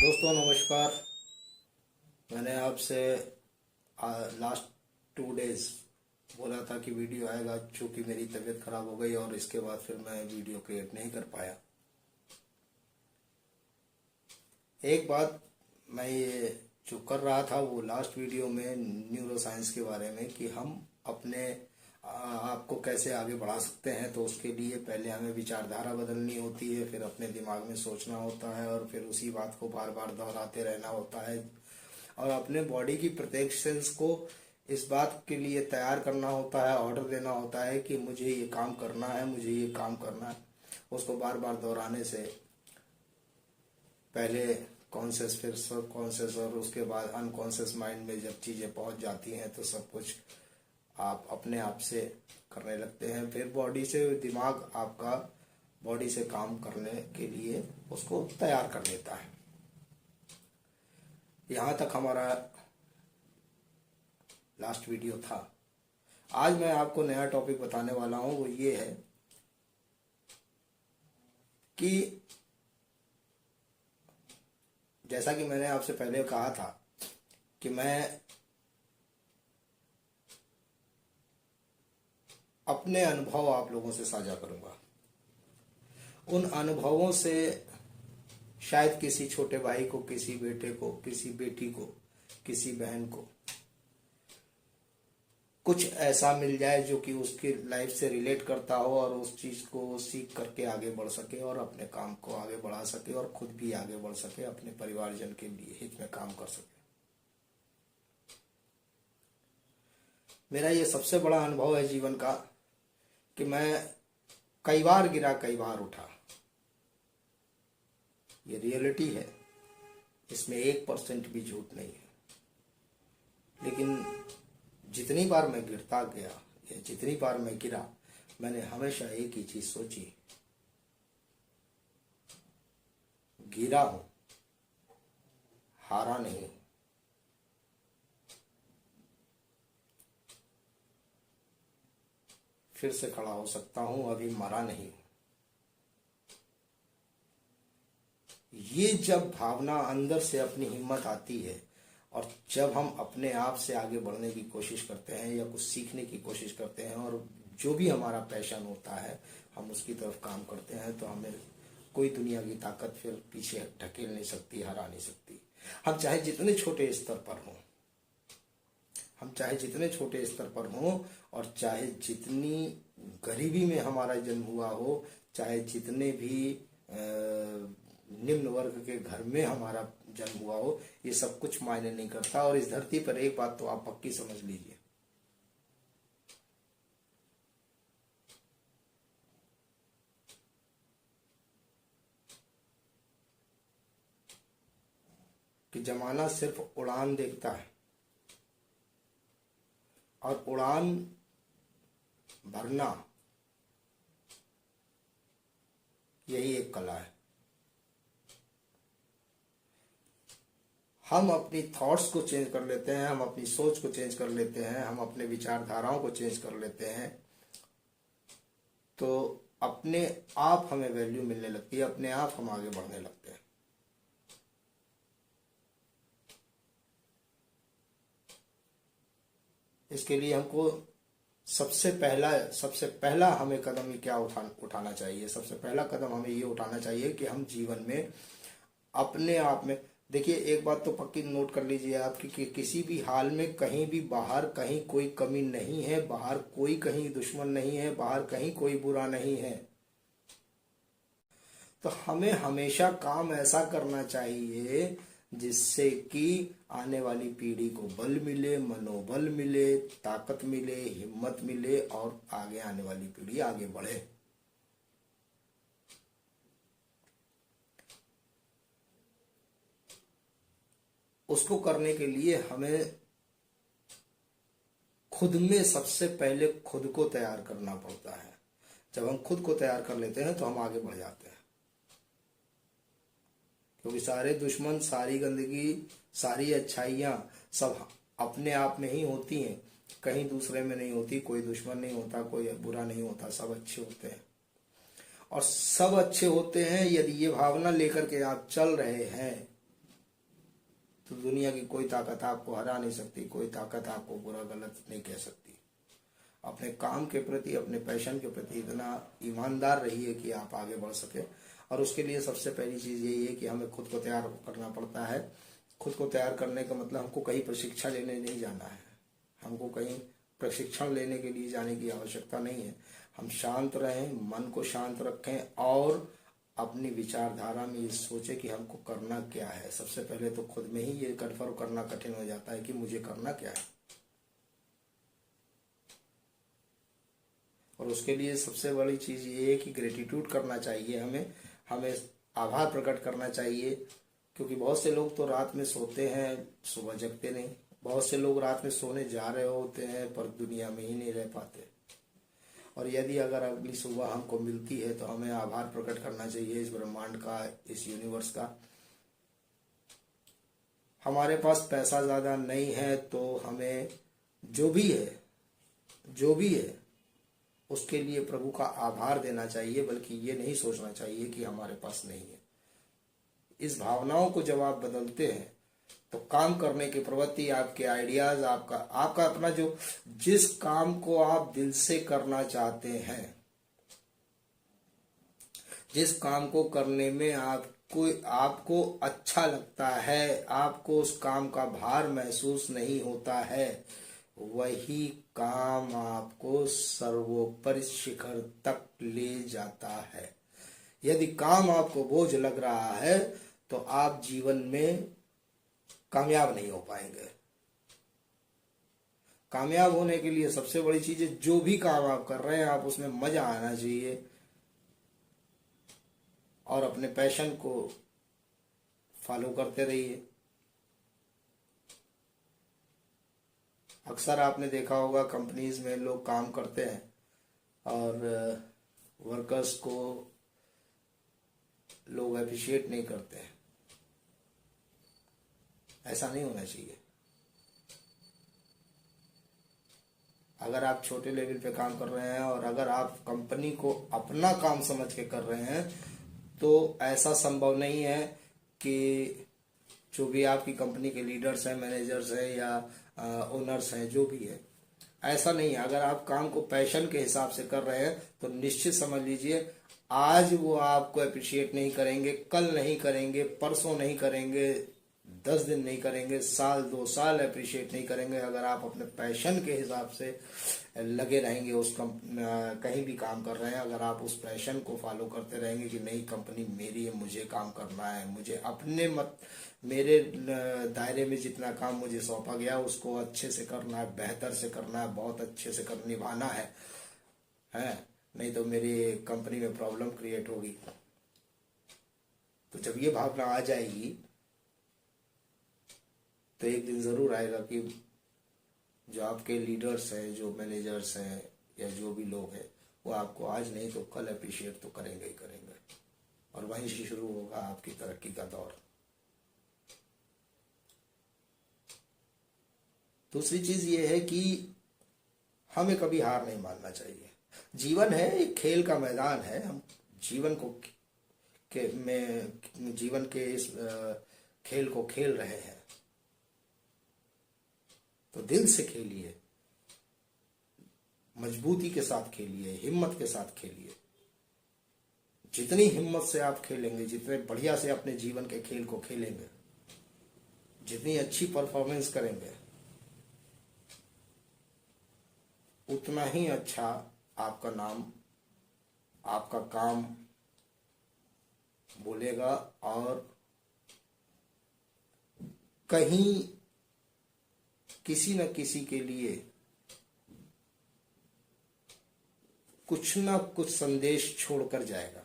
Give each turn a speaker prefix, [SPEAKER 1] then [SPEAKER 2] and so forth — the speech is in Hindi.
[SPEAKER 1] दोस्तों नमस्कार। मैंने आपसे लास्ट 2 डेज बोला था कि वीडियो आएगा, चूँकि मेरी तबीयत ख़राब हो गई और इसके बाद फिर मैं वीडियो क्रिएट नहीं कर पाया। एक बात मैं ये जो कर रहा था वो लास्ट वीडियो में न्यूरो साइंस के बारे में कि हम अपने आप को कैसे आगे बढ़ा सकते हैं। तो उसके लिए पहले हमें विचारधारा बदलनी होती है, फिर अपने दिमाग में सोचना होता है और फिर उसी बात को बार बार दोहराते रहना होता है और अपने बॉडी की प्रत्येक सेल्स को इस बात के लिए तैयार करना होता है, ऑर्डर देना होता है कि मुझे ये काम करना है, मुझे ये काम करना है। उसको बार बार दोहराने से पहले कॉन्शियस फिर सब कॉन्शियस और उसके बाद अनकॉन्शियस माइंड में जब चीज़ें पहुंच जाती हैं तो सब कुछ आप अपने आप से करने लगते हैं। फिर बॉडी से दिमाग आपका बॉडी से काम करने के लिए उसको तैयार कर देता है। यहाँ तक हमारा लास्ट वीडियो था। आज मैं आपको नया टॉपिक बताने वाला हूँ, वो ये है कि जैसा कि मैंने आपसे पहले कहा था कि मैं अपने अनुभव आप लोगों से साझा करूंगा। उन अनुभवों से शायद किसी छोटे भाई को, किसी बेटे को, किसी बेटी को, किसी बहन को कुछ ऐसा मिल जाए जो कि उसकी लाइफ से रिलेट करता हो और उस चीज़ को सीख करके आगे बढ़ सके और अपने काम को आगे बढ़ा सके और खुद भी आगे बढ़ सके, अपने परिवारजन के लिए हित में काम कर सके। मेरा ये सबसे बड़ा अनुभव है जीवन का कि मैं कई बार गिरा, कई बार उठा। ये रियलिटी है, इसमें 1% भी झूठ नहीं है। लेकिन जितनी बार मैं गिरता गया या जितनी बार मैं गिरा, मैंने हमेशा एक ही चीज सोची, गिरा हूं, हारा नहीं हूं। फिर से खड़ा हो सकता हूं, अभी मरा नहीं हूं। ये जब भावना अंदर से अपनी हिम्मत आती है और जब हम अपने आप से आगे बढ़ने की कोशिश करते हैं या कुछ सीखने की कोशिश करते हैं और जो भी हमारा पैशन होता है हम उसकी तरफ काम करते हैं, तो हमें कोई दुनिया की ताकत फिर पीछे ढकेल नहीं सकती, हरा नहीं सकती। हम चाहे जितने छोटे स्तर पर हों, हम चाहे जितने छोटे स्तर पर हों और चाहे जितनी गरीबी में हमारा जन्म हुआ हो, चाहे जितने भी निम्न वर्ग के घर में हमारा जन्म हुआ हो, ये सब कुछ मायने नहीं करता। और इस धरती पर एक बात तो आप पक्की समझ लीजिए, कि जमाना सिर्फ उड़ान देखता है और उड़ान भरना यही एक कला है। हम अपनी थॉट्स को चेंज कर लेते हैं, हम अपनी सोच को चेंज कर लेते हैं, हम अपने विचारधाराओं को चेंज कर लेते हैं, तो अपने आप हमें वैल्यू मिलने लगती है, अपने आप हम आगे बढ़ने लगते हैं। इसके लिए हमको सबसे पहला हमें कदम ही क्या उठाना चाहिए। सबसे पहला कदम हमें ये उठाना चाहिए कि हम जीवन में अपने आप में, देखिए एक बात तो पक्की नोट कर लीजिए आपकी कि किसी भी हाल में कहीं भी बाहर कहीं कोई कमी नहीं है, बाहर कोई कहीं दुश्मन नहीं है, बाहर कहीं कोई बुरा नहीं है। तो हमें हमेशा काम ऐसा करना चाहिए जिससे कि आने वाली पीढ़ी को बल मिले, मनोबल मिले, ताकत मिले, हिम्मत मिले और आगे आने वाली पीढ़ी आगे बढ़े। उसको करने के लिए हमें खुद में सबसे पहले खुद को तैयार करना पड़ता है। जब हम खुद को तैयार कर लेते हैं तो हम आगे बढ़ जाते हैं, क्योंकि सारे दुश्मन, सारी गंदगी, सारी अच्छाइयाँ सब अपने आप में ही होती हैं, कहीं दूसरे में नहीं होती। कोई दुश्मन नहीं होता, कोई बुरा नहीं होता, सब अच्छे होते हैं। और सब अच्छे होते हैं यदि ये भावना लेकर के आप चल रहे हैं तो दुनिया की कोई ताकत आपको हरा नहीं सकती, कोई ताकत आपको बुरा गलत नहीं कह सकती। अपने काम के प्रति, अपने पैशन के प्रति इतना ईमानदार रहिए कि आप आगे बढ़ सके। और उसके लिए सबसे पहली चीज़ यही है कि हमें खुद को तैयार करना पड़ता है। खुद को तैयार करने का मतलब हमको कहीं प्रशिक्षण लेने नहीं जाना है, हमको कहीं प्रशिक्षण लेने के लिए जाने की आवश्यकता नहीं है। हम शांत रहें, मन को शांत रखें और अपनी विचारधारा में ये सोचे कि हमको करना क्या है। सबसे पहले तो खुद में ही ये कन्फर्म करना कठिन हो जाता है कि मुझे करना क्या है। और उसके लिए सबसे बड़ी चीज़ ये है कि ग्रेटिट्यूड करना चाहिए, हमें आभार प्रकट करना चाहिए। क्योंकि बहुत से लोग तो रात में सोते हैं, सुबह जगते नहीं। बहुत से लोग रात में सोने जा रहे होते हैं पर दुनिया में ही नहीं रह पाते। और यदि अगर अगली सुबह हमको मिलती है तो हमें आभार प्रकट करना चाहिए इस ब्रह्मांड का, इस यूनिवर्स का। हमारे पास पैसा ज़्यादा नहीं है तो हमें जो भी है उसके लिए प्रभु का आभार देना चाहिए, बल्कि ये नहीं सोचना चाहिए कि हमारे पास नहीं है। इस भावनाओं को जब आप बदलते हैं तो काम करने की प्रवृत्ति, आपके आइडियाज, आपका अपना जो जिस काम को आप दिल से करना चाहते हैं, जिस काम को करने में आपको अच्छा लगता है, आपको उस काम का भार महसूस नहीं होता है, वही काम आपको सर्वोपरि शिखर तक ले जाता है। यदि काम आपको बोझ लग रहा है तो आप जीवन में कामयाब नहीं हो पाएंगे। कामयाब होने के लिए सबसे बड़ी चीज है, जो भी काम आप कर रहे हैं आप उसमें मजा आना चाहिए और अपने पैशन को फॉलो करते रहिए। अक्सर आपने देखा होगा कंपनीज में लोग काम करते हैं और वर्कर्स को लोग अप्रिशिएट नहीं करते हैं। ऐसा नहीं होना चाहिए। अगर आप छोटे लेवल पे काम कर रहे हैं और अगर आप कंपनी को अपना काम समझ के कर रहे हैं तो ऐसा संभव नहीं है कि जो भी आपकी कंपनी के लीडर्स हैं, मैनेजर्स हैं या ओनर्स हैं, जो भी है, ऐसा नहीं है। अगर आप काम को पैशन के हिसाब से कर रहे हैं तो निश्चित समझ लीजिए आज वो आपको अप्रिशिएट नहीं करेंगे, कल नहीं करेंगे, परसों नहीं करेंगे, 10 दिन नहीं करेंगे, साल 2 साल अप्रिशिएट नहीं करेंगे। अगर आप अपने पैशन के हिसाब से लगे रहेंगे, कहीं भी काम कर रहे हैं, अगर आप उस पैशन को फॉलो करते रहेंगे कि नहीं कंपनी मेरी है, मुझे काम करना है, मुझे मेरे दायरे में जितना काम मुझे सौंपा गया उसको अच्छे से करना है, बेहतर से करना है, बहुत अच्छे से निभाना है, नहीं तो मेरी कंपनी में प्रॉब्लम क्रिएट होगी। तो जब ये भावना आ जाएगी तो एक दिन जरूर आएगा कि जो आपके लीडर्स हैं, जो मैनेजर्स हैं या जो भी लोग हैं, वो आपको आज नहीं तो कल अप्रिशिएट तो करेंगे ही करेंगे। और वहीं से शुरू होगा आपकी तरक्की का दौर। दूसरी चीज ये है कि हमें कभी हार नहीं मानना चाहिए। जीवन है एक खेल का मैदान है। हम जीवन के इस खेल को खेल रहे हैं तो दिल से खेलिए, मजबूती के साथ खेलिए, हिम्मत के साथ खेलिए। जितनी हिम्मत से आप खेलेंगे, जितने बढ़िया से अपने जीवन के खेल को खेलेंगे, जितनी अच्छी परफॉर्मेंस करेंगे, उतना ही अच्छा आपका नाम, आपका काम बोलेगा और कहीं किसी न किसी के लिए कुछ ना कुछ संदेश छोड़कर जाएगा।